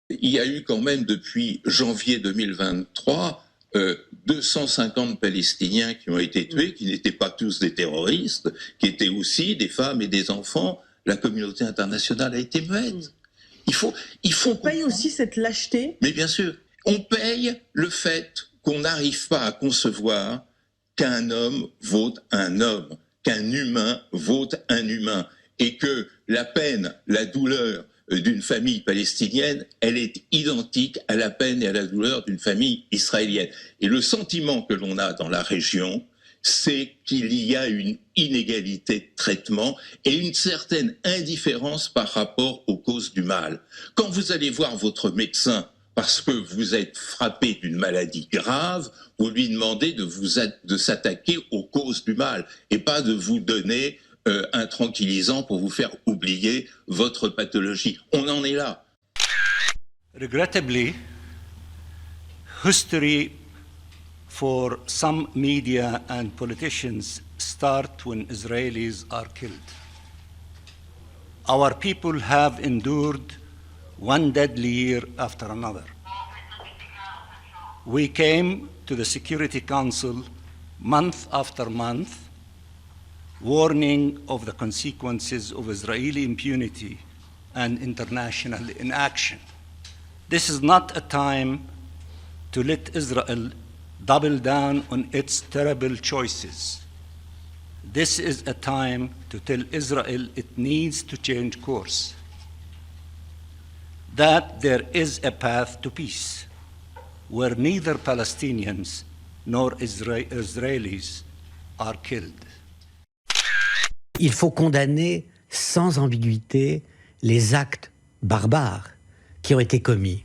Il y a eu quand même depuis janvier 2023 250 Palestiniens qui ont été tués, qui n'étaient pas tous des terroristes, qui étaient aussi des femmes et des enfants. La communauté internationale a été muette. Il faut on paye aussi cette lâcheté. Mais bien sûr, on paye le fait qu'on n'arrive pas à concevoir qu'un homme vaut un homme, qu'un humain vaut un humain, et que la peine, la douleur d'une famille palestinienne, elle est identique à la peine et à la douleur d'une famille israélienne. Et le sentiment que l'on a dans la région, c'est qu'il y a une inégalité de traitement et une certaine indifférence par rapport aux causes du mal. Quand vous allez voir votre médecin parce que vous êtes frappé d'une maladie grave, vous lui demandez de s'attaquer aux causes du mal et pas de vous donner un tranquillisant pour vous faire oublier votre pathologie. On en est là. Regrettably, history for some media and politicians start when Israelis are killed. Our people have endured one deadly year after another. We came to the Security Council month after month, warning of the consequences of Israeli impunity and international inaction. This is not a time to let Israel double down on its terrible choices. This is a time to tell Israel it needs to change course, that there is a path to peace, where neither Palestinians nor Israelis are killed. Il faut condamner sans ambiguïté les actes barbares qui ont été commis.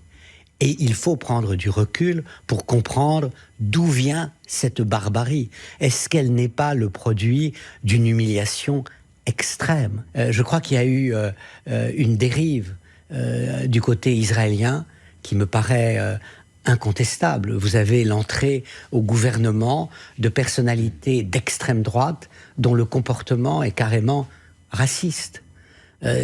Et il faut prendre du recul pour comprendre d'où vient cette barbarie. Est-ce qu'elle n'est pas le produit d'une humiliation extrême? Je crois qu'il y a eu une dérive du côté israélien qui me paraît incontestable. Vous avez l'entrée au gouvernement de personnalités d'extrême droite dont le comportement est carrément raciste.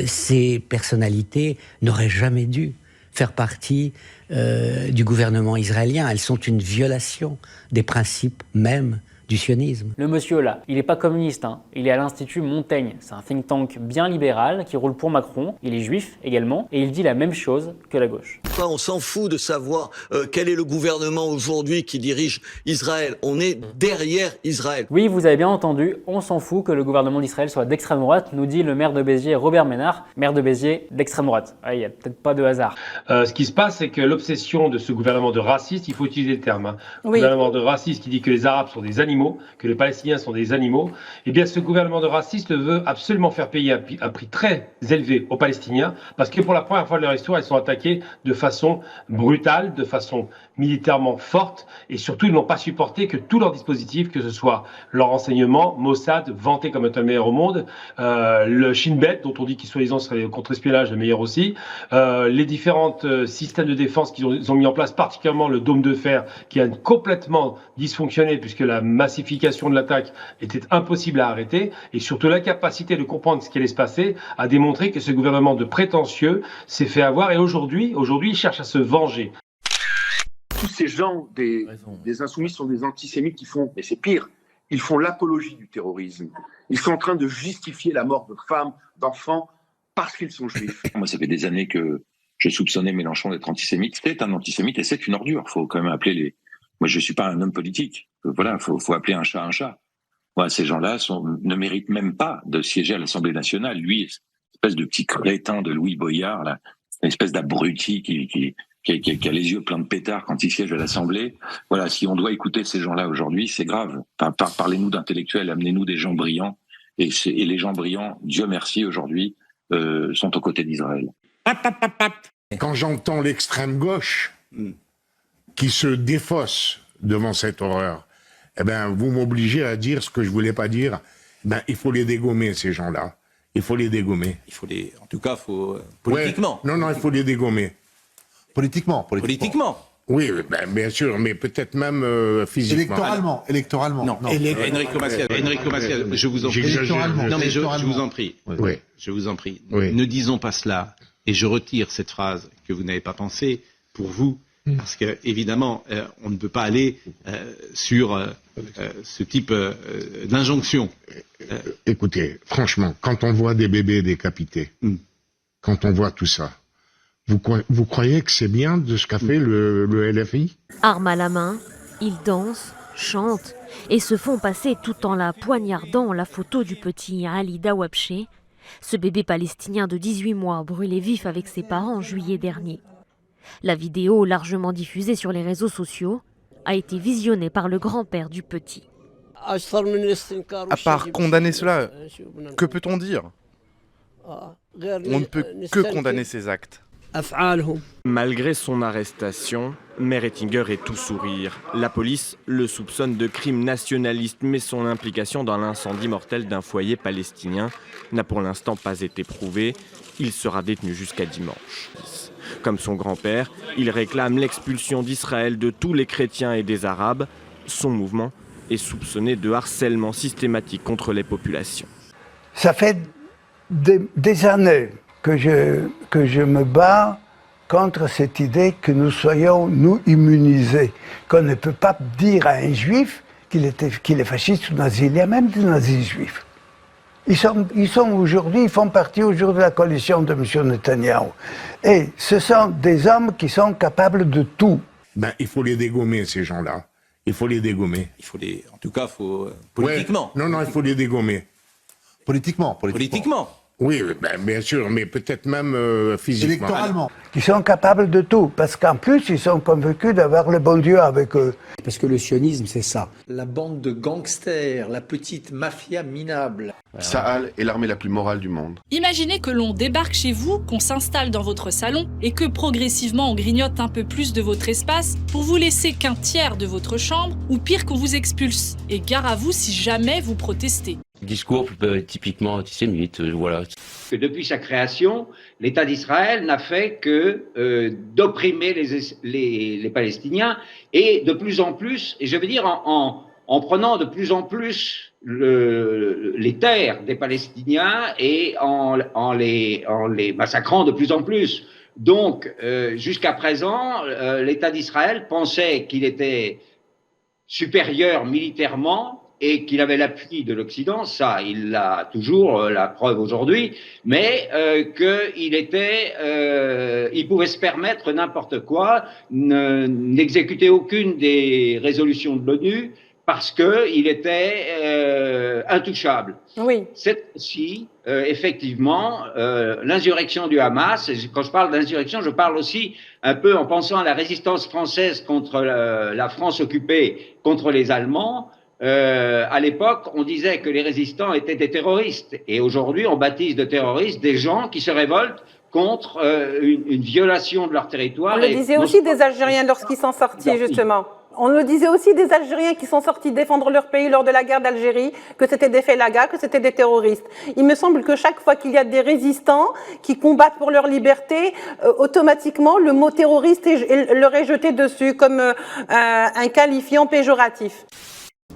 Ces personnalités n'auraient jamais dû faire partie du gouvernement israélien. Elles sont une violation des principes mêmes du sionisme. Le monsieur là, il n'est pas communiste, hein. Il est à l'Institut Montaigne. C'est un think tank bien libéral qui roule pour Macron. Il est juif également et il dit la même chose que la gauche. On s'en fout de savoir quel est le gouvernement aujourd'hui qui dirige Israël. On est derrière Israël. Oui, vous avez bien entendu, on s'en fout que le gouvernement d'Israël soit d'extrême droite, nous dit le maire de Béziers, Robert Ménard, maire de Béziers d'extrême droite. Il n'y a peut-être pas de hasard. Ce qui se passe, c'est que l'obsession de ce gouvernement de raciste, il faut utiliser le terme, hein. Oui. Gouvernement de raciste qui dit que les Arabes sont des animaux, que les Palestiniens sont des animaux, eh bien ce gouvernement de raciste veut absolument faire payer un prix très élevé aux Palestiniens, parce que pour la première fois de leur histoire, ils sont attaqués de façon brutale, de façon militairement forte, et surtout ils n'ont pas supporté que tout leur dispositif, que ce soit leur renseignement, Mossad, vanté comme étant le meilleur au monde, le Shin Bet, dont on dit qu'il soi-disant serait contre-espionnage le meilleur aussi, les différents systèmes de défense qu'ils ont mis en place, particulièrement le dôme de fer, qui a complètement dysfonctionné, puisque la massification de l'attaque était impossible à arrêter, et surtout l'incapacité de comprendre ce qui allait se passer a démontré que ce gouvernement de prétentieux s'est fait avoir, et aujourd'hui, il cherche à se venger. Tous ces gens, des insoumis, sont des antisémites qui font, mais c'est pire, ils font l'apologie du terrorisme. Ils sont en train de justifier la mort de femmes, d'enfants, parce qu'ils sont juifs. Moi, ça fait des années que je soupçonnais Mélenchon d'être antisémite. C'est un antisémite et c'est une ordure. Il faut quand même appeler les... Moi, je suis pas un homme politique. Voilà, faut appeler un chat un chat. Moi, ces gens-là ne méritent même pas de siéger à l'Assemblée nationale. Lui, espèce de petit crétin de Louis Boyard, là, une espèce d'abruti qui a les yeux pleins de pétards quand il siège à l'Assemblée. Voilà, si on doit écouter ces gens-là aujourd'hui, c'est grave. Parlez-nous d'intellectuels, amenez-nous des gens brillants. Et les gens brillants, Dieu merci, aujourd'hui, sont aux côtés d'Israël. Quand j'entends l'extrême gauche qui se défausse devant cette horreur, eh ben, vous m'obligez à dire ce que je voulais pas dire. Ben, il faut les dégommer, ces gens-là. Il faut les dégommer. En tout cas, politiquement. Ouais. Non, il faut les dégommer. Politiquement. Oui, ben, bien sûr, mais peut-être même physiquement. Électoralement. Non. Enrico Maciel, je vous en prie. Non, mais je vous en prie. Oui. Je vous en prie. Oui. Ne disons pas cela. Et je retire cette phrase que vous n'avez pas pensée pour vous. Parce que, évidemment, on ne peut pas aller sur ce type d'injonction. Écoutez, franchement, quand on voit des bébés décapités, quand on voit tout ça, vous croyez que c'est bien de ce qu'a fait le LFI? Arme à la main, ils dansent, chantent et se font passer tout en la poignardant la photo du petit Ali Dawabché, ce bébé palestinien de 18 mois brûlé vif avec ses parents en juillet dernier. La vidéo, largement diffusée sur les réseaux sociaux, a été visionnée par le grand-père du petit. À part condamner cela, que peut-on dire? On ne peut que condamner ces actes. Malgré son arrestation, Meir Ettinger est tout sourire. La police le soupçonne de crimes nationalistes, mais son implication dans l'incendie mortel d'un foyer palestinien n'a pour l'instant pas été prouvée. Il sera détenu jusqu'à dimanche. Comme son grand-père, il réclame l'expulsion d'Israël de tous les chrétiens et des Arabes. Son mouvement est soupçonné de harcèlement systématique contre les populations. Ça fait des années que je me bats contre cette idée que nous soyons, nous, immunisés. Qu'on ne peut pas dire à un juif qu'il est fasciste ou nazi. Il y a même des nazis juifs. Ils sont aujourd'hui, ils font partie aujourd'hui de la coalition de M. Netanyahou. Et ce sont des hommes qui sont capables de tout. Ben, il faut les dégommer, ces gens-là. Il faut les dégommer. En tout cas, politiquement. Ouais. Non, il faut les dégommer. Politiquement. Oui, ben, bien sûr, mais peut-être même physiquement. Électoralement. Ils sont capables de tout, parce qu'en plus, ils sont convaincus d'avoir le bon Dieu avec eux. Parce que le sionisme, c'est ça. La bande de gangsters, la petite mafia minable. Tsahal est l'armée la plus morale du monde. Imaginez que l'on débarque chez vous, qu'on s'installe dans votre salon et que progressivement on grignote un peu plus de votre espace pour vous laisser qu'un tiers de votre chambre ou pire qu'on vous expulse. Et gare à vous si jamais vous protestez. Discours typiquement antisémite, voilà. Que depuis sa création, l'État d'Israël n'a fait que d'opprimer les Palestiniens et de plus en plus, et je veux dire en prenant de plus en plus les terres des Palestiniens et en les massacrant de plus en plus. Donc, jusqu'à présent, l'État d'Israël pensait qu'il était supérieur militairement et qu'il avait l'appui de l'Occident, ça, il a toujours la preuve aujourd'hui, mais il pouvait se permettre n'importe quoi, n'exécuter aucune des résolutions de l'ONU parce qu'il était intouchable. Oui. C'est aussi, effectivement, l'insurrection du Hamas. Et quand je parle d'insurrection, je parle aussi un peu en pensant à la résistance française contre la France occupée contre les Allemands. À l'époque, on disait que les résistants étaient des terroristes. Et aujourd'hui, on baptise de terroristes des gens qui se révoltent contre une violation de leur territoire. On le disait aussi des Algériens lorsqu'ils sont sortis, justement. On le disait aussi des Algériens qui sont sortis défendre leur pays lors de la guerre d'Algérie, que c'était des félagas, que c'était des terroristes. Il me semble que chaque fois qu'il y a des résistants qui combattent pour leur liberté, automatiquement, le mot terroriste leur est jeté dessus comme un qualifiant péjoratif.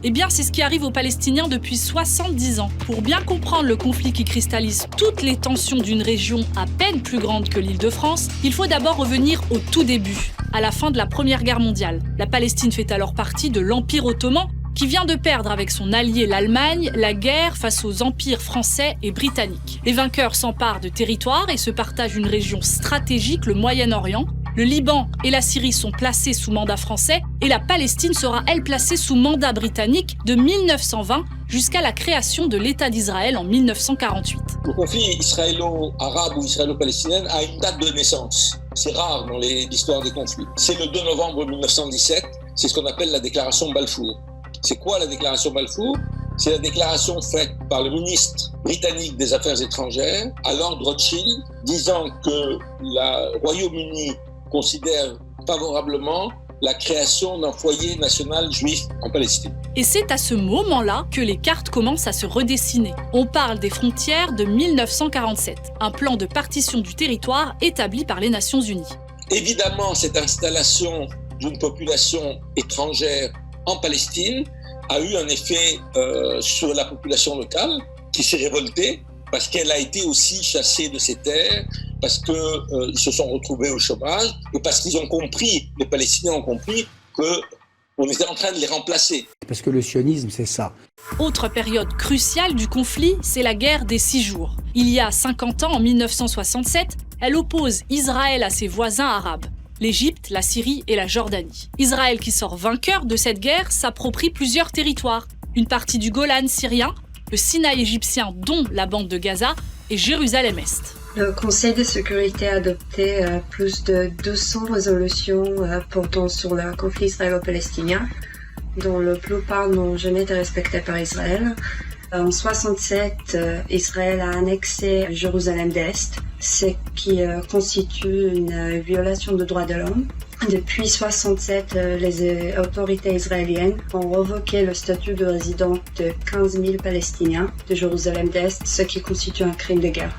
Eh bien, c'est ce qui arrive aux Palestiniens depuis 70 ans. Pour bien comprendre le conflit qui cristallise toutes les tensions d'une région à peine plus grande que l'Île-de-France, il faut d'abord revenir au tout début, à la fin de la Première Guerre mondiale. La Palestine fait alors partie de l'Empire ottoman, qui vient de perdre avec son allié l'Allemagne la guerre face aux empires français et britanniques. Les vainqueurs s'emparent de territoires et se partagent une région stratégique, le Moyen-Orient. Le Liban et la Syrie sont placés sous mandat français et la Palestine sera, elle, placée sous mandat britannique de 1920 jusqu'à la création de l'État d'Israël en 1948. Le conflit israélo-arabe ou israélo-palestinien a une date de naissance. C'est rare dans l'histoire des conflits. C'est le 2 novembre 1917, c'est ce qu'on appelle la déclaration Balfour. C'est quoi la déclaration Balfour ? C'est la déclaration faite par le ministre britannique des Affaires étrangères à Lord Rothschild, disant que le Royaume-Uni considère favorablement la création d'un foyer national juif en Palestine. Et c'est à ce moment-là que les cartes commencent à se redessiner. On parle des frontières de 1947, un plan de partition du territoire établi par les Nations Unies. Évidemment, cette installation d'une population étrangère en Palestine a eu un effet sur la population locale qui s'est révoltée parce qu'elle a été aussi chassée de ses terres, parce qu'ils se sont retrouvés au chômage et parce qu'ils ont compris, les Palestiniens ont compris qu'on était en train de les remplacer. Parce que le sionisme, c'est ça. Autre période cruciale du conflit, c'est la guerre des 6 jours. Il y a 50 ans, en 1967, elle oppose Israël à ses voisins arabes, l'Égypte, la Syrie et la Jordanie. Israël, qui sort vainqueur de cette guerre, s'approprie plusieurs territoires. Une partie du Golan syrien, le Sinaï égyptien dont la bande de Gaza et Jérusalem-Est. Le Conseil de sécurité a adopté plus de 200 résolutions portant sur le conflit israélo-palestinien, dont la plupart n'ont jamais été respectées par Israël. En 1967, Israël a annexé Jérusalem-Est, ce qui constitue une violation des droits de l'homme. Depuis 1967, les autorités israéliennes ont révoqué le statut de résident de 15 000 Palestiniens de Jérusalem-Est, ce qui constitue un crime de guerre.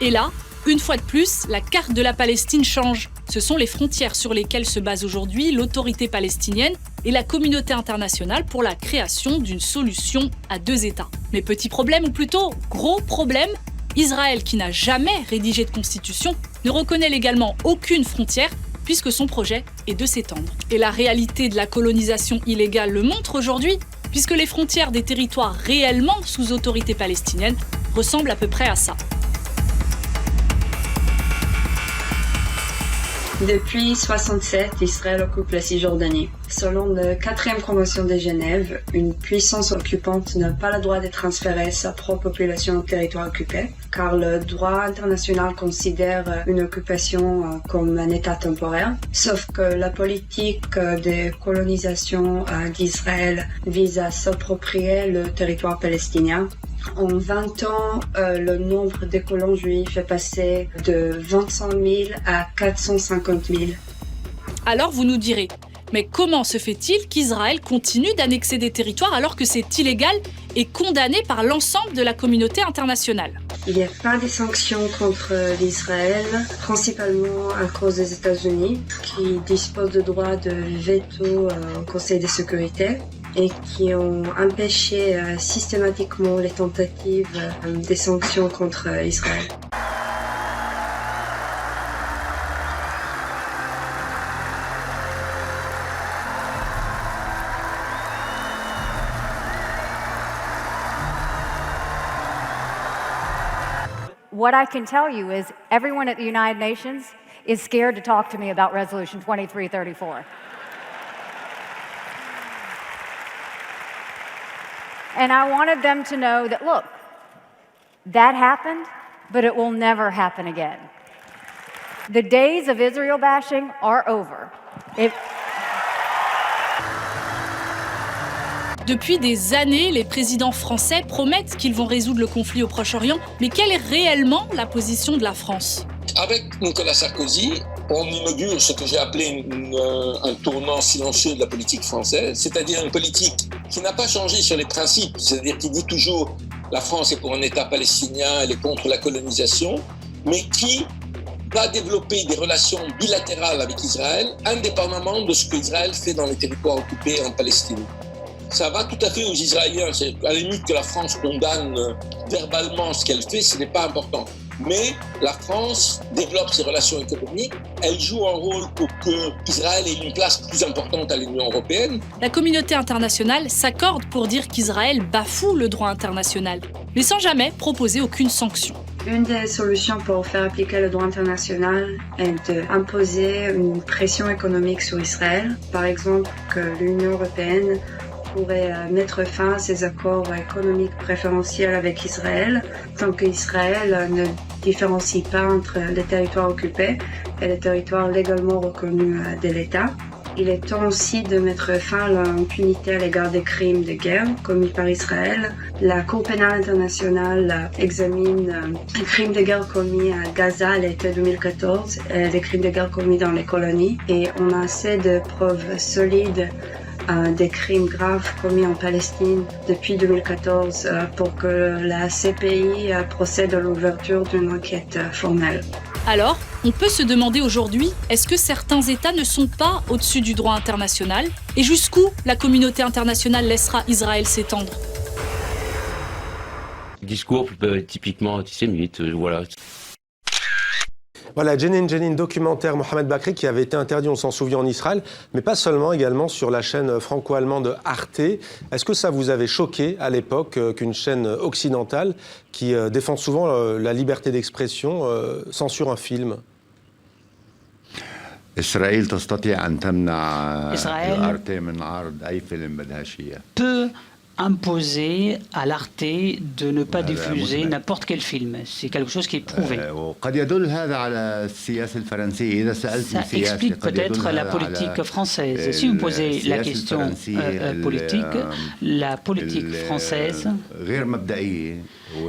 Et là, une fois de plus, la carte de la Palestine change. Ce sont les frontières sur lesquelles se base aujourd'hui l'autorité palestinienne et la communauté internationale pour la création d'une solution à 2 États. Mais petit problème, ou plutôt gros problème, Israël, qui n'a jamais rédigé de constitution, ne reconnaît légalement aucune frontière puisque son projet est de s'étendre. Et la réalité de la colonisation illégale le montre aujourd'hui, puisque les frontières des territoires réellement sous autorité palestinienne ressemblent à peu près à ça. Depuis 1967, Israël occupe la Cisjordanie. Selon la 4e Convention de Genève, une puissance occupante n'a pas le droit de transférer sa propre population au territoire occupé, car le droit international considère une occupation comme un état temporaire. Sauf que la politique de colonisation d'Israël vise à s'approprier le territoire palestinien. En 20 ans, le nombre de colons juifs est passé de 25 000 à 450 000. Alors vous nous direz, mais comment se fait-il qu'Israël continue d'annexer des territoires alors que c'est illégal et condamné par l'ensemble de la communauté internationale? Il n'y a pas de sanctions contre l'Israël, principalement à cause des États-Unis, qui disposent de droit de veto au Conseil de sécurité et qui ont empêché systématiquement les tentatives des sanctions contre Israël. What I can tell you is everyone at the United Nations is scared to talk to me about Resolution 2334. And I wanted them to know that, look, that happened, but it will never happen again. The days of Israel bashing are over. Depuis des années, les présidents français promettent qu'ils vont résoudre le conflit au Proche-Orient, mais quelle est réellement la position de la France? Avec Nicolas Sarkozy, on inaugure ce que j'ai appelé un tournant silencieux de la politique française, c'est-à-dire une politique qui n'a pas changé sur les principes, c'est-à-dire qui dit toujours la France est pour un État palestinien, elle est contre la colonisation, mais qui va développer des relations bilatérales avec Israël, indépendamment de ce qu'Israël fait dans les territoires occupés en Palestine. Ça va tout à fait aux Israéliens. C'est à la limite que la France condamne verbalement ce qu'elle fait, ce n'est pas important. Mais la France développe ses relations économiques, elle joue un rôle pour qu'Israël ait une place plus importante à l'Union européenne. La communauté internationale s'accorde pour dire qu'Israël bafoue le droit international, mais sans jamais proposer aucune sanction. Une des solutions pour faire appliquer le droit international est d'imposer une pression économique sur Israël. Par exemple, que l'Union européenne pourrait mettre fin à ces accords économiques préférentiels avec Israël, tant qu'Israël ne différencie pas entre les territoires occupés et les territoires légalement reconnus de l'État. Il est temps aussi de mettre fin à l'impunité à l'égard des crimes de guerre commis par Israël. La Cour pénale internationale examine les crimes de guerre commis à Gaza à l'été 2014 et les crimes de guerre commis dans les colonies. Et on a assez de preuves solides des crimes graves commis en Palestine depuis 2014 pour que la CPI procède à l'ouverture d'une enquête formelle. Alors, on peut se demander aujourd'hui, est-ce que certains États ne sont pas au-dessus du droit international? Et jusqu'où la communauté internationale laissera Israël s'étendre? Discours typiquement antisémite, voilà. Voilà, Jenin, documentaire Mohamed Bakri qui avait été interdit, on s'en souvient, en Israël, mais pas seulement, également sur la chaîne franco-allemande Arte. Est-ce que ça vous avait choqué à l'époque qu'une chaîne occidentale qui défend souvent la liberté d'expression censure un film? Israël peut imposer à l'Arte de ne pas diffuser n'importe quel film. C'est quelque chose qui est prouvé. Ça explique peut-être la politique française. Si vous posez la question politique, la politique française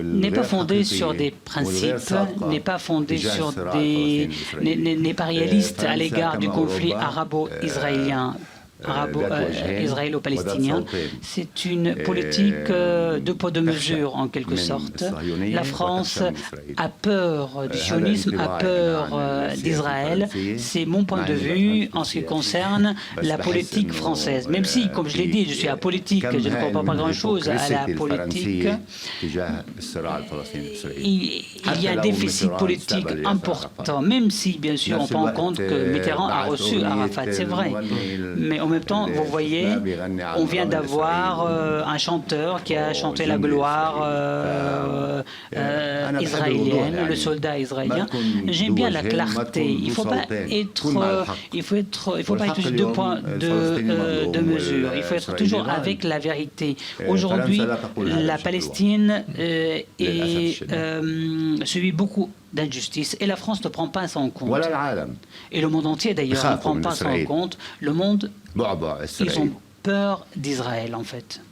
n'est pas fondée sur des principes, n'est pas fondée sur des... n'est pas réaliste à l'égard du conflit arabo-israélien. Israélo-palestinien. C'est une politique de poids de mesure en quelque sorte. La France a peur du sionisme, a peur d'Israël. C'est mon point de vue en ce qui concerne la politique française. Même si, comme je l'ai dit, je suis apolitique, je ne comprends pas grand-chose à la politique. Il y a un déficit politique important, même si, bien sûr, on prend en compte que Mitterrand a reçu Arafat, c'est vrai. Mais en même temps, vous voyez, on vient d'avoir un chanteur qui a chanté la gloire israélienne, le soldat israélien. J'aime bien la clarté. Il faut pas être sur 2 points de mesure. Il faut être toujours avec la vérité. Aujourd'hui, la Palestine subit beaucoup d'injustice et la France ne prend pas ça en compte. Et le monde entier d'ailleurs ne prend pas ça en compte. Le monde, ils ont peur d'Israël en fait.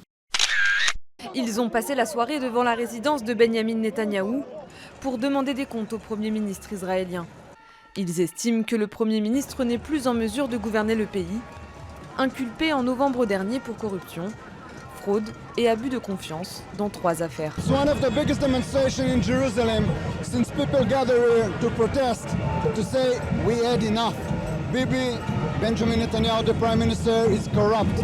Ils ont passé la soirée devant la résidence de Benyamin Netanyahou pour demander des comptes au Premier ministre israélien. Ils estiment que le Premier ministre n'est plus en mesure de gouverner le pays, inculpé en novembre dernier pour corruption, fraude et abus de confiance dans 3 affaires. It's one of the biggest demonstrations in Jerusalem since people gather here to protest, to say we had enough. Bibi, Benjamin Netanyahu, the Prime Minister, is corrupt.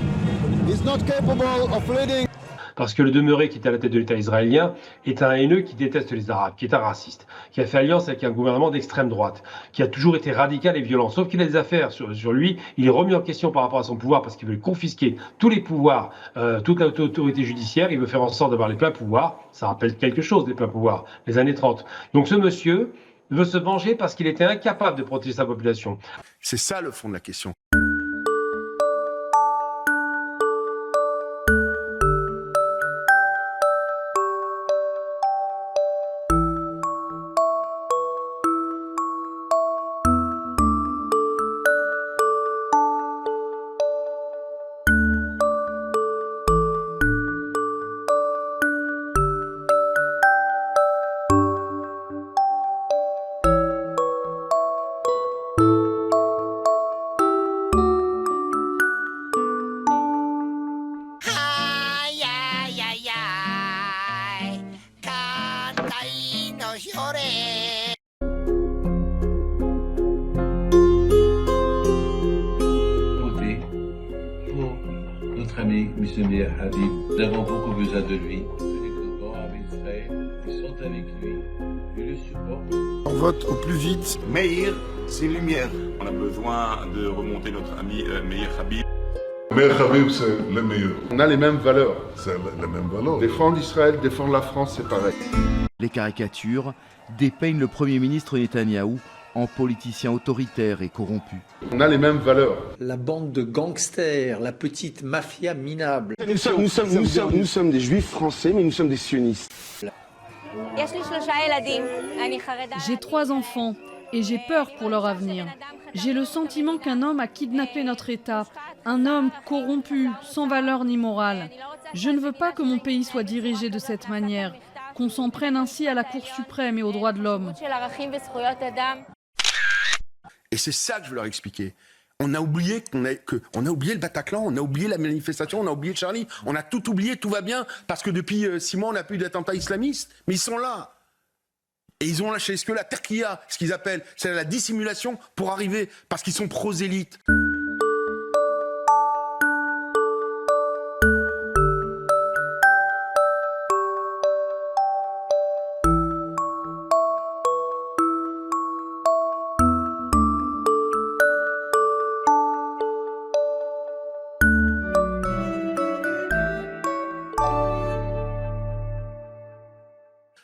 He's not capable of leading. Parce que le demeuré qui est à la tête de l'État israélien est un haineux qui déteste les Arabes, qui est un raciste, qui a fait alliance avec un gouvernement d'extrême droite, qui a toujours été radical et violent. Sauf qu'il a des affaires sur lui, il est remis en question par rapport à son pouvoir parce qu'il veut confisquer tous les pouvoirs, toute l'autorité judiciaire, il veut faire en sorte d'avoir les pleins pouvoirs. Ça rappelle quelque chose, les pleins pouvoirs, les années 30. Donc ce monsieur veut se venger parce qu'il était incapable de protéger sa population. C'est ça le fond de la question. Missionnaire Habib, nous avons beaucoup besoin de lui. Les Liban avec Israël, ils sont avec lui, ils le supportent. On vote au plus vite. Meir, c'est lumière. On a besoin de remonter notre ami Meir Habib. Meir Habib, c'est le meilleur. On a les mêmes valeurs. C'est les mêmes valeurs. Défendre Israël, défendre la France, c'est pareil. Les caricatures dépeignent le Premier ministre Netanyahou en politicien autoritaire et corrompu. On a les mêmes valeurs. La bande de gangsters, la petite mafia minable. Nous sommes des juifs français, mais nous sommes des sionistes. J'ai 3 enfants et j'ai peur pour leur avenir. J'ai le sentiment qu'un homme a kidnappé notre État, un homme corrompu, sans valeur ni morale. Je ne veux pas que mon pays soit dirigé de cette manière, qu'on s'en prenne ainsi à la Cour suprême et aux droits de l'homme. Et c'est ça que je veux leur expliquer. On a oublié on a oublié le Bataclan, on a oublié la manifestation, on a oublié Charlie. On a tout oublié, tout va bien, parce que depuis 6 mois, on n'a plus d'attentats islamistes. Mais ils sont là. Et ils ont lâché, est-ce que la terquilla, ce qu'ils appellent, c'est la dissimulation pour arriver, parce qu'ils sont prosélytes.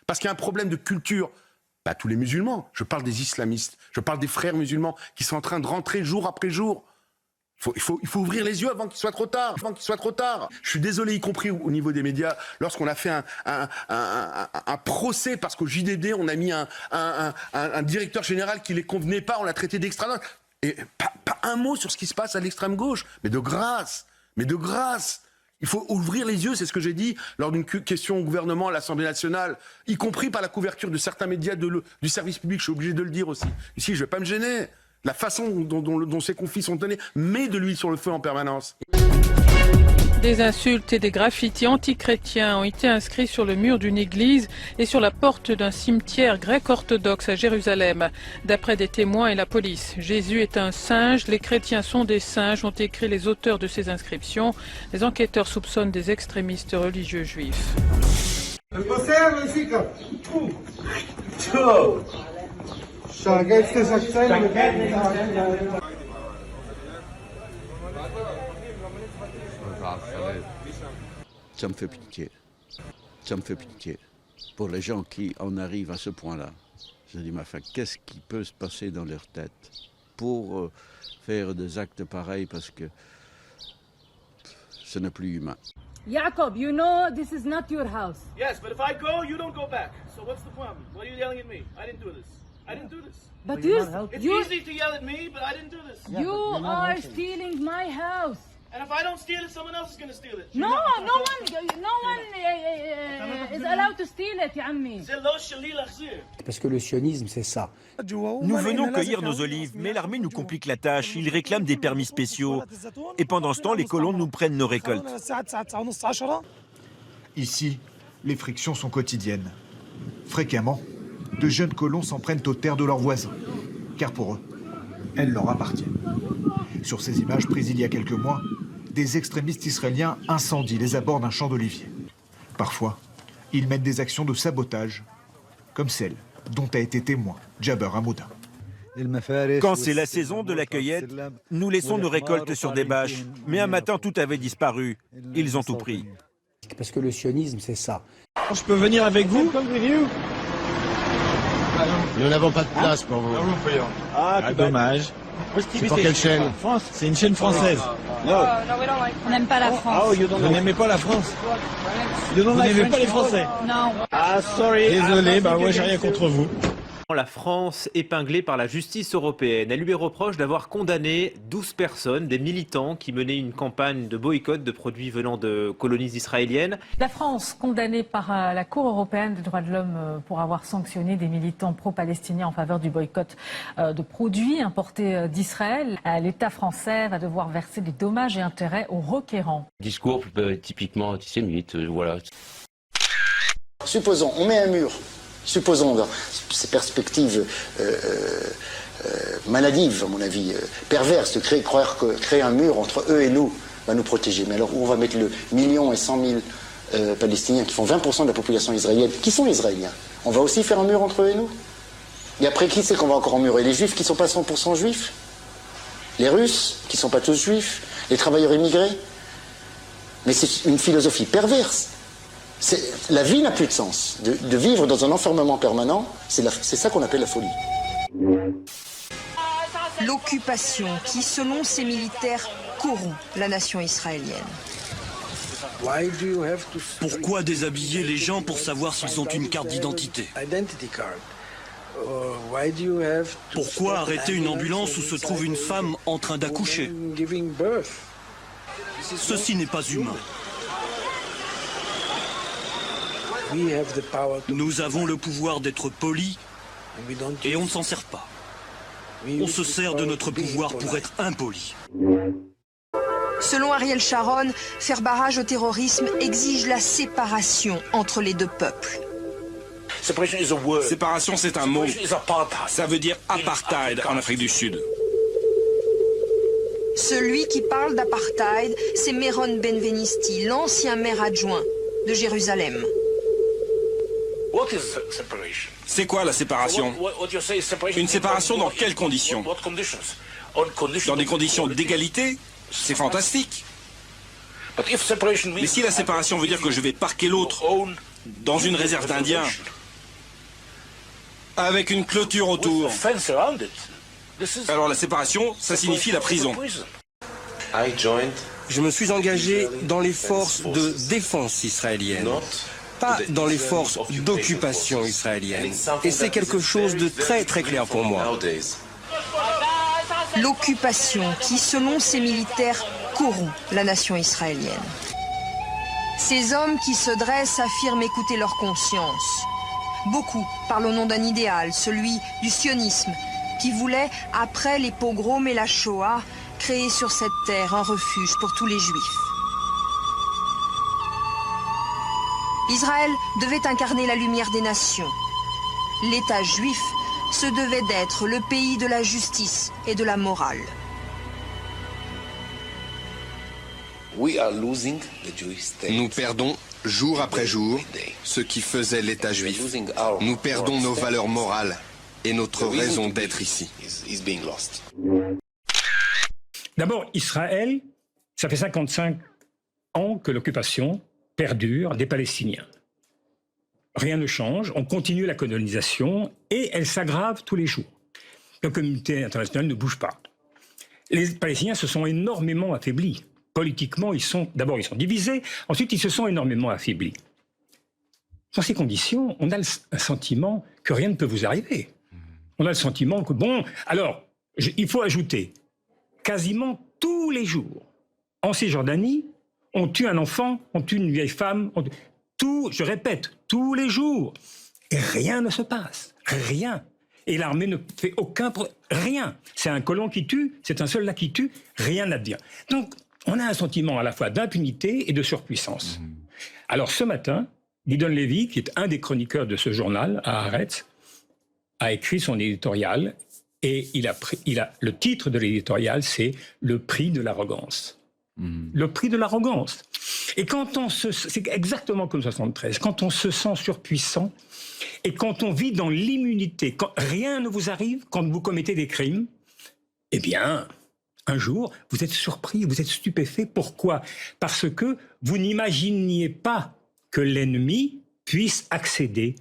Parce qu'il y a un problème de culture. Pas tous les musulmans, je parle des islamistes, je parle des frères musulmans qui sont en train de rentrer jour après jour. Il faut ouvrir les yeux avant qu'il soit trop tard. Je suis désolé, y compris au niveau des médias, lorsqu'on a fait un procès parce qu'au JDD, on a mis un directeur général qui les convenait pas, on l'a traité d'extrême droite. Et pas un mot sur ce qui se passe à l'extrême gauche. Mais de grâce. Il faut ouvrir les yeux, c'est ce que j'ai dit lors d'une question au gouvernement à l'Assemblée nationale, y compris par la couverture de certains médias du service public, je suis obligé de le dire aussi. Ici, je ne vais pas me gêner. La façon dont ces conflits sont tenus met de l'huile sur le feu en permanence. Des insultes et des graffitis antichrétiens ont été inscrits sur le mur d'une église et sur la porte d'un cimetière grec-orthodoxe à Jérusalem. D'après des témoins et la police, Jésus est un singe, les chrétiens sont des singes, ont écrit les auteurs de ces inscriptions. Les enquêteurs soupçonnent des extrémistes religieux juifs. Ça me fait pitié. Ça me fait pitié. Pour les gens qui en arrivent à ce point-là. Je dis, mais enfin, qu'est-ce qui peut se passer dans leur tête pour faire des actes pareils parce que ce n'est plus humain. Jacob, you know this is not your house. Yes, but if I go, you don't go back. So what's the problem? Why are you yelling at me? I didn't do this. I didn't do this. But it's easy to yell at me, but I didn't do this. You are stealing my house. And if I don't steal it, someone else is going to steal it. No one is allowed to steal it, ya ammi. Parce que le sionisme, c'est ça. Nous venons cueillir nos olives, mais l'armée nous complique la tâche. Ils réclament des permis spéciaux. Et pendant ce temps, les colons nous prennent nos récoltes. Ici, les frictions sont quotidiennes. Fréquemment, de jeunes colons s'en prennent aux terres de leurs voisins, car pour eux, elles leur appartiennent. Sur ces images prises il y a quelques mois, des extrémistes israéliens incendient les abords d'un champ d'oliviers. Parfois, ils mènent des actions de sabotage, comme celle dont a été témoin Jaber Hamouda. Quand c'est la saison de la cueillette, nous laissons nos récoltes sur des bâches. Mais un matin, tout avait disparu. Ils ont tout pris. Parce que le sionisme, c'est ça. Je peux venir avec vous ? Nous n'avons pas de place pour vous. Ah, dommage. C'est pour quelle chaîne? C'est une chaîne française. On n'aime pas la France. Vous n'aimez pas la France? Vous n'aimez pas les Français? Non. Ah, sorry. Désolé, moi j'ai rien contre vous. La France épinglée par la justice européenne. Elle lui reproche d'avoir condamné 12 personnes, des militants qui menaient une campagne de boycott de produits venant de colonies israéliennes. La France condamnée par la Cour européenne des droits de l'homme pour avoir sanctionné des militants pro-palestiniens en faveur du boycott de produits importés d'Israël. L'État français va devoir verser des dommages et intérêts aux requérants. Discours typiquement antisémite, voilà. Supposons, on met un mur. Supposons, dans ces perspectives maladives, à mon avis, perverses, de créer un mur entre eux et nous, va nous protéger. Mais alors, où on va mettre le 1,1 million Palestiniens, qui font 20% de la population israélienne, qui sont israéliens? On va aussi faire un mur entre eux et nous? Et après, qui c'est qu'on va encore emmurer? Les Juifs qui ne sont pas 100% juifs? Les Russes, qui ne sont pas tous juifs? Les travailleurs immigrés? Mais c'est une philosophie perverse. La vie n'a plus de sens. De vivre dans un enfermement permanent, c'est ça qu'on appelle la folie. L'occupation qui, selon ces militaires, corrompt la nation israélienne. Pourquoi déshabiller les gens pour savoir s'ils ont une carte d'identité? Pourquoi arrêter une ambulance où se trouve une femme en train d'accoucher? Ceci n'est pas humain. Nous avons le pouvoir d'être polis et on ne s'en sert pas. On se sert de notre pouvoir pour être impoli. Selon Ariel Sharon, faire barrage au terrorisme exige la séparation entre les deux peuples. Séparation, c'est un mot. Ça veut dire apartheid en Afrique du Sud. Celui qui parle d'apartheid, c'est Meron Benvenisti, l'ancien maire adjoint de Jérusalem. C'est quoi la séparation? Une séparation dans quelles conditions? Dans des conditions d'égalité? C'est fantastique. Mais si la séparation veut dire que je vais parquer l'autre dans une réserve d'Indiens, avec une clôture autour, alors la séparation, ça signifie la prison. Je me suis engagé dans les forces de défense israéliennes, pas dans les forces d'occupation israélienne. Et c'est quelque chose de très très clair pour moi. L'occupation qui, selon ces militaires, corrompt la nation israélienne. Ces hommes qui se dressent affirment écouter leur conscience. Beaucoup parlent au nom d'un idéal, celui du sionisme, qui voulait, après les pogroms et la Shoah, créer sur cette terre un refuge pour tous les Juifs. Israël devait incarner la lumière des nations. L'État juif se devait d'être le pays de la justice et de la morale. Nous perdons jour après jour ce qui faisait l'État juif. Nous perdons nos valeurs morales et notre raison d'être ici. D'abord, Israël, ça fait 55 ans que l'occupation perdure des Palestiniens. Rien ne change, on continue la colonisation et elle s'aggrave tous les jours. La communauté internationale ne bouge pas. Les Palestiniens se sont énormément affaiblis. Politiquement, d'abord ils sont divisés, ensuite ils se sont énormément affaiblis. Dans ces conditions, on a un sentiment que rien ne peut vous arriver. On a le sentiment que, il faut ajouter, quasiment tous les jours, en Cisjordanie, on tue un enfant, on tue une vieille femme, je répète, tous les jours. Et rien ne se passe, rien. Et l'armée ne fait rien. C'est un colon qui tue, c'est un soldat qui tue, rien à dire. Donc, on a un sentiment à la fois d'impunité et de surpuissance. Alors ce matin, Gideon Levy, qui est un des chroniqueurs de ce journal, à Haaretz, a écrit son éditorial et le titre de l'éditorial, c'est « Le prix de l'arrogance ». Le prix de l'arrogance. Et c'est exactement comme 73, quand on se sent surpuissant et quand on vit dans l'immunité, quand rien ne vous arrive, quand vous commettez des crimes, eh bien, un jour, vous êtes surpris, vous êtes stupéfait. Pourquoi? Parce que vous n'imaginiez pas que l'ennemi puisse accéder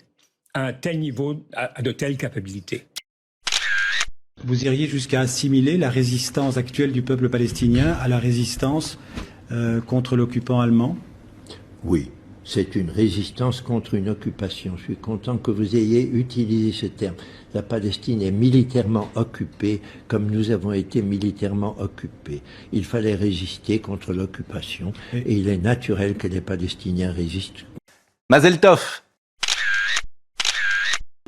à un tel niveau, à de telles capacités. Vous iriez jusqu'à assimiler la résistance actuelle du peuple palestinien à la résistance contre l'occupant allemand? Oui, c'est une résistance contre une occupation. Je suis content que vous ayez utilisé ce terme. La Palestine est militairement occupée comme nous avons été militairement occupés. Il fallait résister contre l'occupation et il est naturel que les Palestiniens résistent. Mazel Tov.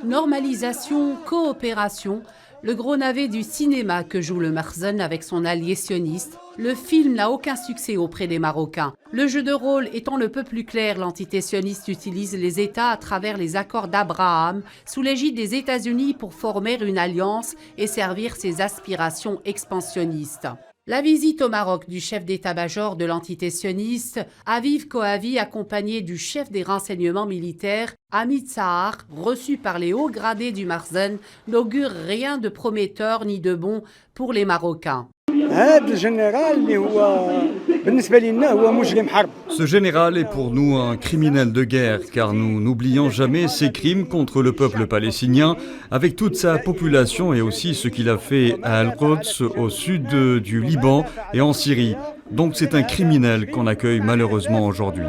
Normalisation, coopération, le gros navet du cinéma que joue le Marzun avec son allié sioniste. Le film n'a aucun succès auprès des Marocains. Le jeu de rôle étant le peu plus clair, l'entité sioniste utilise les États à travers les accords d'Abraham, sous l'égide des États-Unis pour former une alliance et servir ses aspirations expansionnistes. La visite au Maroc du chef d'état-major de l'entité sioniste, Aviv Kohavi, accompagné du chef des renseignements militaires, Hamid Sahar, reçu par les hauts gradés du Marzun, n'augure rien de prometteur ni de bon pour les Marocains. Ce général est pour nous un criminel de guerre, car nous n'oublions jamais ses crimes contre le peuple palestinien, avec toute sa population et aussi ce qu'il a fait à Al-Quds, au sud du Liban et en Syrie. Donc c'est un criminel qu'on accueille malheureusement aujourd'hui.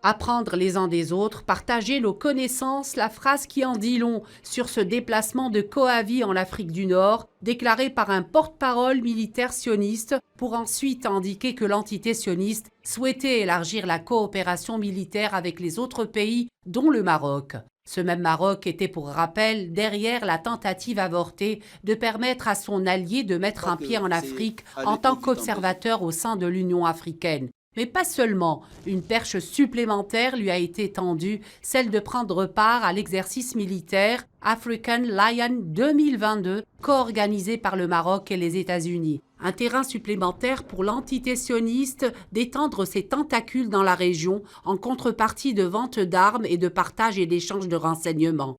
Apprendre les uns des autres, partager nos connaissances, la phrase qui en dit long sur ce déplacement de Kohavi en Afrique du Nord, déclaré par un porte-parole militaire sioniste, pour ensuite indiquer que l'entité sioniste souhaitait élargir la coopération militaire avec les autres pays, dont le Maroc. Ce même Maroc était, pour rappel, derrière la tentative avortée de permettre à son allié de mettre un pied en Afrique en tant qu'observateur au sein de l'Union africaine. Mais pas seulement. Une perche supplémentaire lui a été tendue, celle de prendre part à l'exercice militaire African Lion 2022, co-organisé par le Maroc et les États-Unis. Un terrain supplémentaire pour l'entité sioniste d'étendre ses tentacules dans la région en contrepartie de vente d'armes et de partage et d'échange de renseignements.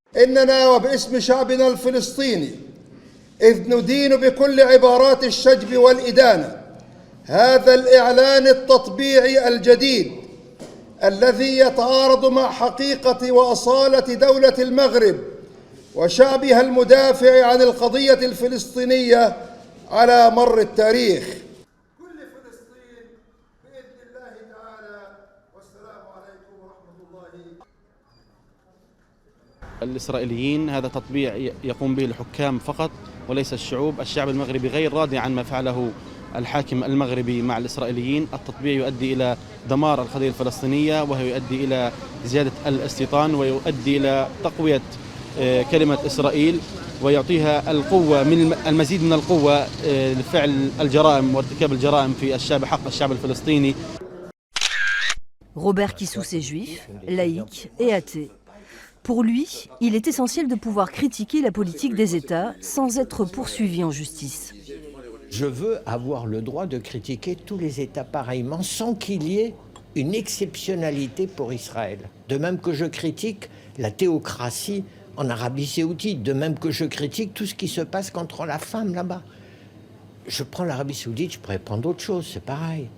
هذا الإعلان التطبيعي الجديد الذي يتعارض مع حقيقة وأصالة دولة المغرب وشعبها المدافع عن القضية الفلسطينية على مر التاريخ. الإسرائيليين هذا تطبيع يقوم به الحكام فقط وليس الشعوب. الشعب المغربي غير راضي عن ما فعله الحاكم المغربي مع الإسرائيليين. التطبيع يؤدي إلى دمار القضية الفلسطينية وهو يؤدي إلى زيادة الاستيطان ويؤدي إلى تقوية كلمة إسرائيل ويعطيها القوة من المزيد من القوة لفعل الجرائم وارتكاب الجرائم في الشعب حق الشعب الفلسطيني. Robert Kissous est juif, laïque et athée. Pour lui, il est essentiel de pouvoir critiquer la politique des États sans être poursuivi en justice. Je veux avoir le droit de critiquer tous les États pareillement sans qu'il y ait une exceptionnalité pour Israël. De même que je critique la théocratie en Arabie Saoudite, de même que je critique tout ce qui se passe contre la femme là-bas. Je prends l'Arabie Saoudite, je pourrais prendre d'autres choses, c'est pareil.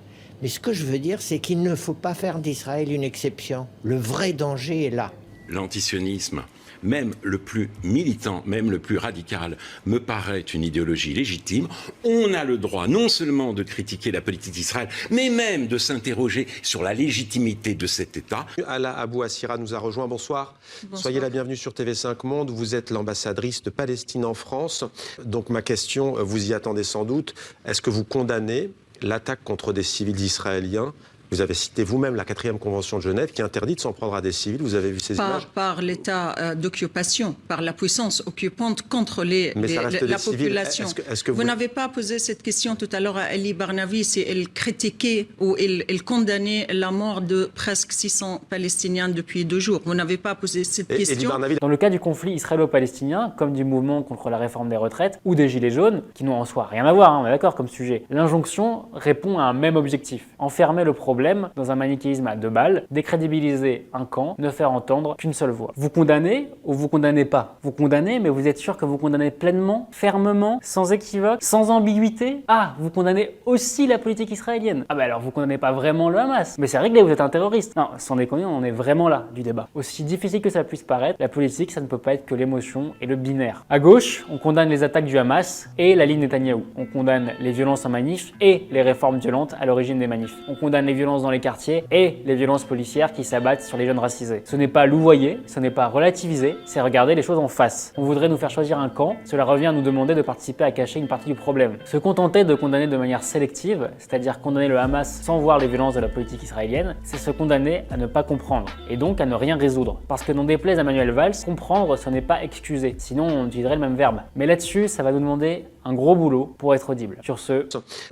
Mais ce que je veux dire, c'est qu'il ne faut pas faire d'Israël une exception. Le vrai danger est là. L'antisionisme, même le plus militant, même le plus radical, me paraît une idéologie légitime. On a le droit non seulement de critiquer la politique d'Israël, mais même de s'interroger sur la légitimité de cet État. Ala Abou Assira nous a rejoint. Bonsoir. Bonsoir. Soyez la bienvenue sur TV5 Monde. Vous êtes l'ambassadrice de Palestine en France. Donc ma question, vous y attendez sans doute. Est-ce que vous condamnez l'attaque contre des civils israéliens? Vous avez cité vous-même la 4e Convention de Genève qui interdit de s'en prendre à des civils. Vous avez vu ces images? Par l'état d'occupation, par la puissance occupante contre la population. Est-ce que vous n'avez pas posé cette question tout à l'heure à Ali Barnavi si elle critiquait ou elle condamnait la mort de presque 600 Palestiniens depuis 2 jours. Vous n'avez pas posé cette question. Dans le cas du conflit israélo-palestinien, comme du mouvement contre la réforme des retraites ou des Gilets jaunes, qui n'ont en soi rien à voir, on est d'accord comme sujet, l'injonction répond à un même objectif: enfermer le problème dans un manichéisme à 2 balles, décrédibiliser un camp, ne faire entendre qu'une seule voix. Vous condamnez ou vous condamnez pas? Vous condamnez, mais vous êtes sûr que vous condamnez pleinement, fermement, sans équivoque, sans ambiguïté? Ah, vous condamnez aussi la politique israélienne. Ah bah alors vous condamnez pas vraiment le Hamas. Mais c'est réglé, vous êtes un terroriste. Non, sans déconner, on en est vraiment là du débat. Aussi difficile que ça puisse paraître, la politique, ça ne peut pas être que l'émotion et le binaire. À gauche, on condamne les attaques du Hamas et la ligne Netanyahou. On condamne les violences en manif et les réformes violentes à l'origine des manifs. On condamne les violences dans les quartiers et les violences policières qui s'abattent sur les jeunes racisés. Ce n'est pas louvoyer, ce n'est pas relativiser, c'est regarder les choses en face. On voudrait nous faire choisir un camp, cela revient à nous demander de participer à cacher une partie du problème. Se contenter de condamner de manière sélective, c'est-à-dire condamner le Hamas sans voir les violences de la politique israélienne, c'est se condamner à ne pas comprendre et donc à ne rien résoudre. Parce que n'en déplaise à Manuel Valls, comprendre ce n'est pas excuser, sinon on utiliserait le même verbe. Mais là-dessus, ça va nous demander un gros boulot pour être audible. Sur ce...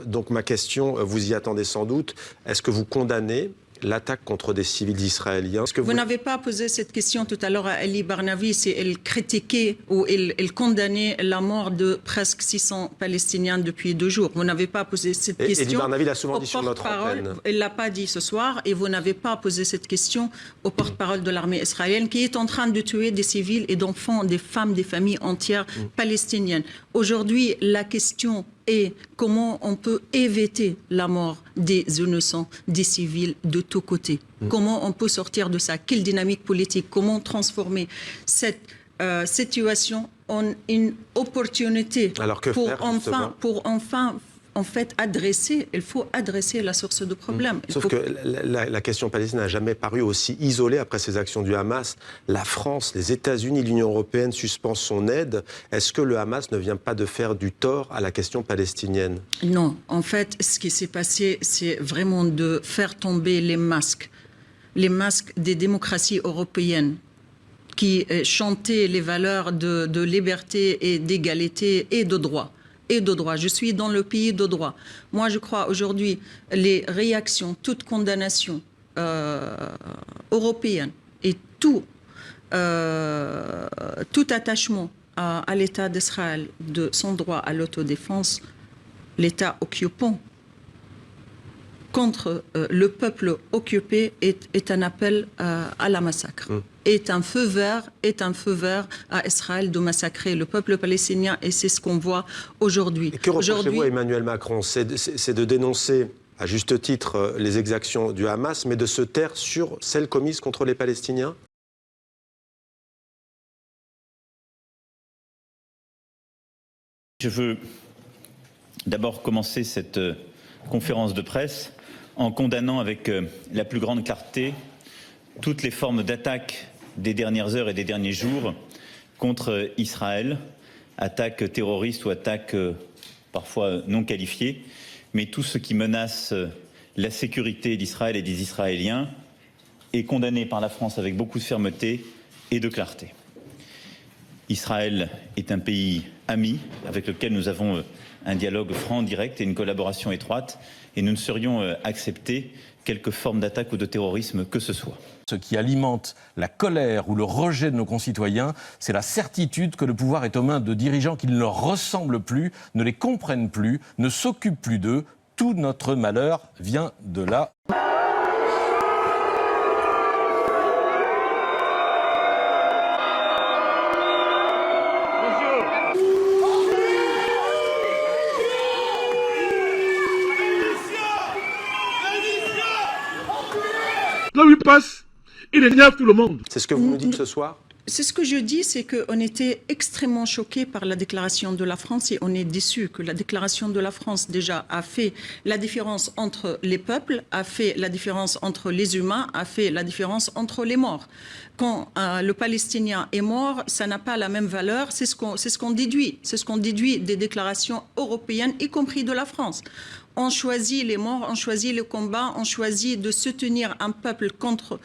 Donc ma question, vous y attendez sans doute, est-ce que vous condamnez l'attaque contre des civils israéliens? Vous n'avez pas posé cette question tout à l'heure à Ali Barnavi si elle critiquait ou elle condamnait la mort de presque 600 Palestiniens depuis 2 jours. Vous n'avez pas posé cette question. Ali Barnavi l'a souvent dit sur notre antenne. Elle ne l'a pas dit ce soir et vous n'avez pas posé cette question au porte-parole de l'armée israélienne qui est en train de tuer des civils et d'enfants, des femmes, des familles entières palestiniennes. Aujourd'hui, la question est comment on peut éviter la mort des innocents, des civils de tous côtés. Comment on peut sortir de ça? Quelle dynamique politique? Comment transformer cette situation en une opportunité pour enfin en fait il faut adresser la source du problème. Sauf que la question palestinienne n'a jamais paru aussi isolée après ces actions du Hamas. La France, les États-Unis, l'Union européenne suspend son aide. Est-ce que le Hamas ne vient pas de faire du tort à la question palestinienne? Non, en fait, ce qui s'est passé, c'est vraiment de faire tomber les masques des démocraties européennes qui chantaient les valeurs de liberté et d'égalité et de droit. et de droit. Je suis dans le pays de droit. Moi, je crois aujourd'hui les réactions, toute condamnation européenne et tout attachement à l'État d'Israël de son droit à l'autodéfense, l'État occupant contre le peuple occupé est un appel à la massacre. Est un feu vert à Israël de massacrer le peuple palestinien, et c'est ce qu'on voit aujourd'hui. Et que reprochez-vous à Emmanuel Macron? C'est de dénoncer à juste titre les exactions du Hamas, mais de se taire sur celles commises contre les Palestiniens? Je veux d'abord commencer cette conférence de presse en condamnant avec la plus grande clarté toutes les formes d'attaques des dernières heures et des derniers jours contre Israël, attaques terroristes ou attaques parfois non qualifiées, mais tout ce qui menace la sécurité d'Israël et des Israéliens est condamné par la France avec beaucoup de fermeté et de clarté. Israël est un pays ami avec lequel nous avons un dialogue franc, direct et une collaboration étroite, et nous ne saurions accepter quelque forme d'attaque ou de terrorisme que ce soit. Ce qui alimente la colère ou le rejet de nos concitoyens, c'est la certitude que le pouvoir est aux mains de dirigeants qui ne leur ressemblent plus, ne les comprennent plus, ne s'occupent plus d'eux. Tout notre malheur vient de là. Là où il passe, il énerve tout le monde. C'est ce que vous nous dites ce soir? C'est ce que je dis, c'est qu'on était extrêmement choqués par la déclaration de la France, et on est déçus que la déclaration de la France déjà a fait la différence entre les peuples, a fait la différence entre les humains, a fait la différence entre les morts. Quand le Palestinien est mort, ça n'a pas la même valeur, c'est ce qu'on déduit. C'est ce qu'on déduit des déclarations européennes, y compris de la France. On choisit les morts, on choisit le combat, on choisit de soutenir un peuple contre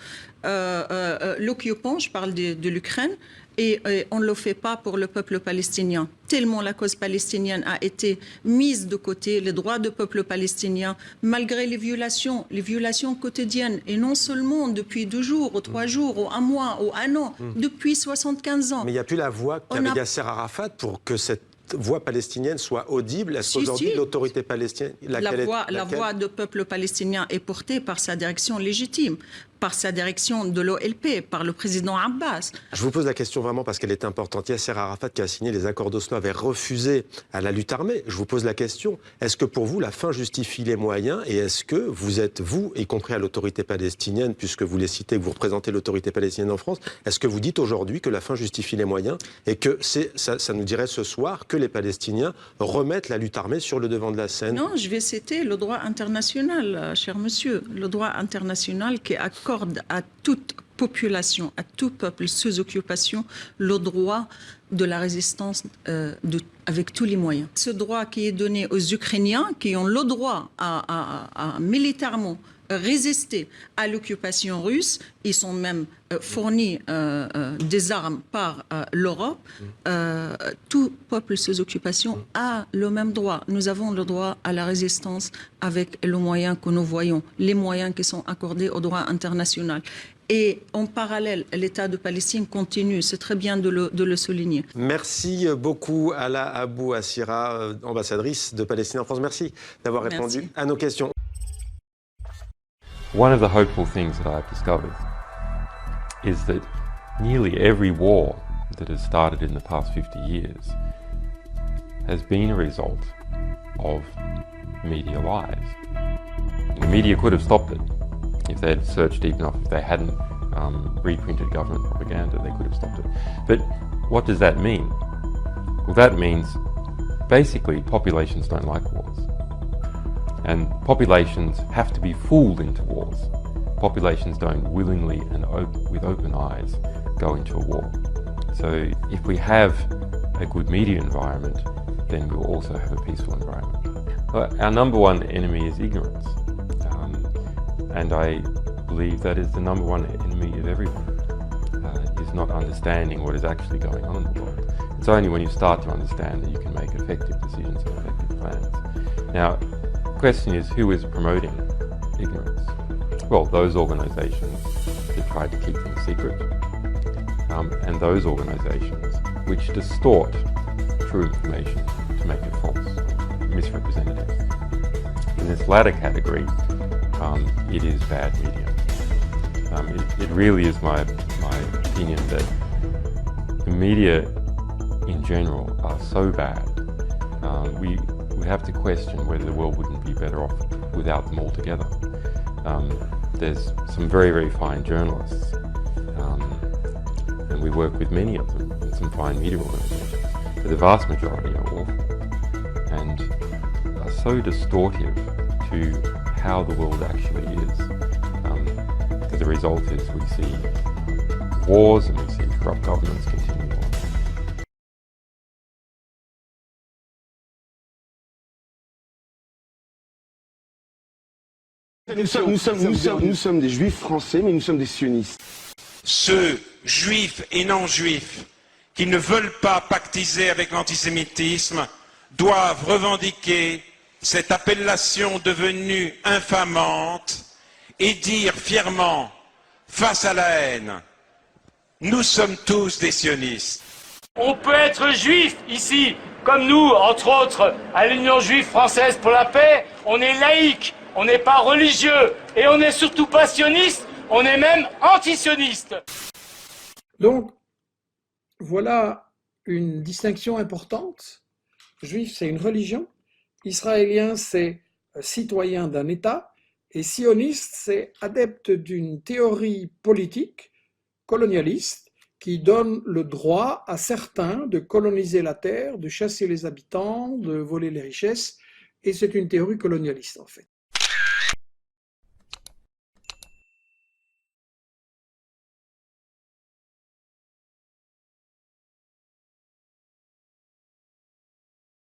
l'occupant, je parle de l'Ukraine, et on ne le fait pas pour le peuple palestinien. Tellement la cause palestinienne a été mise de côté, les droits du peuple palestinien, malgré les violations quotidiennes, et non seulement depuis 2 jours, ou 3 jours, ou 1 mois, ou 1 an, depuis 75 ans. Mais il n'y a plus la voix qu'avait Yasser Arafat pour que cette voix palestinienne soit audible. Est-ce qu'aujourd'hui l'autorité palestinienne... La voix du peuple palestinien est portée par sa direction légitime, par sa direction de l'OLP, par le président Abbas. Je vous pose la question vraiment parce qu'elle est importante. Yasser Arafat, qui a signé les accords d'Oslo, avait refusé à la lutte armée. Je vous pose la question, est-ce que pour vous la fin justifie les moyens, et est-ce que vous êtes, vous, y compris à l'autorité palestinienne, puisque vous les citez, que vous représentez l'autorité palestinienne en France, est-ce que vous dites aujourd'hui que la fin justifie les moyens, et que ça nous dirait ce soir que les Palestiniens remettent la lutte armée sur le devant de la scène? Non, je vais citer le droit international, cher monsieur, le droit international qui accorde à toute population, à tout peuple sous occupation, le droit de la résistance avec tous les moyens. Ce droit qui est donné aux Ukrainiens, qui ont le droit à militairement résister à l'occupation russe, ils sont même fournis des armes par l'Europe. Tout peuple sous occupation a le même droit. Nous avons le droit à la résistance avec les moyens que nous voyons, les moyens qui sont accordés au droit international. Et en parallèle, l'État de Palestine continue, c'est très bien de le souligner. Merci beaucoup Hala Abou Assira, ambassadrice de Palestine en France. Merci d'avoir répondu à nos questions. One of the hopeful things that I've discovered is that nearly every war that has started in the past 50 years has been a result of media lies. The media could have stopped it. If they had searched deep enough, if they hadn't reprinted government propaganda, they could have stopped it. But what does that mean? Well, that means basically populations don't like wars. And populations have to be fooled into wars. Populations don't willingly and with open eyes go into a war. So if we have a good media environment, then we'll also have a peaceful environment. Our number one enemy is ignorance. And I believe that is the number one enemy of everyone, is not understanding what is actually going on in the world. It's only when you start to understand that you can make effective decisions and effective plans. Now, the question is, who is promoting ignorance? Well, those organisations that try to keep things secret, and those organisations which distort true information to make it false, misrepresentative. In this latter category, it is bad media. It really is my opinion that the media in general are so bad, we have to question whether the world wouldn't be better off without them altogether. There's some very, very fine journalists, and we work with many of them in some fine media organisations, but the vast majority are awful and are so distortive to how the world actually is. The result is we see wars and we see corrupt governments continue on. Nous sommes des juifs français, mais nous sommes des sionistes. Ceux, juifs et non-juifs, qui ne veulent pas pactiser avec l'antisémitisme, doivent revendiquer cette appellation devenue infamante et dire fièrement, face à la haine, nous sommes tous des sionistes. On peut être juif ici, comme nous, entre autres, à l'Union juive française pour la paix, on est laïque. On n'est pas religieux et on n'est surtout pas sioniste, on est même anti-sioniste. Donc, voilà une distinction importante. Juif, c'est une religion. Israélien, c'est citoyen d'un État. Et sioniste, c'est adepte d'une théorie politique colonialiste qui donne le droit à certains de coloniser la terre, de chasser les habitants, de voler les richesses. Et c'est une théorie colonialiste, en fait.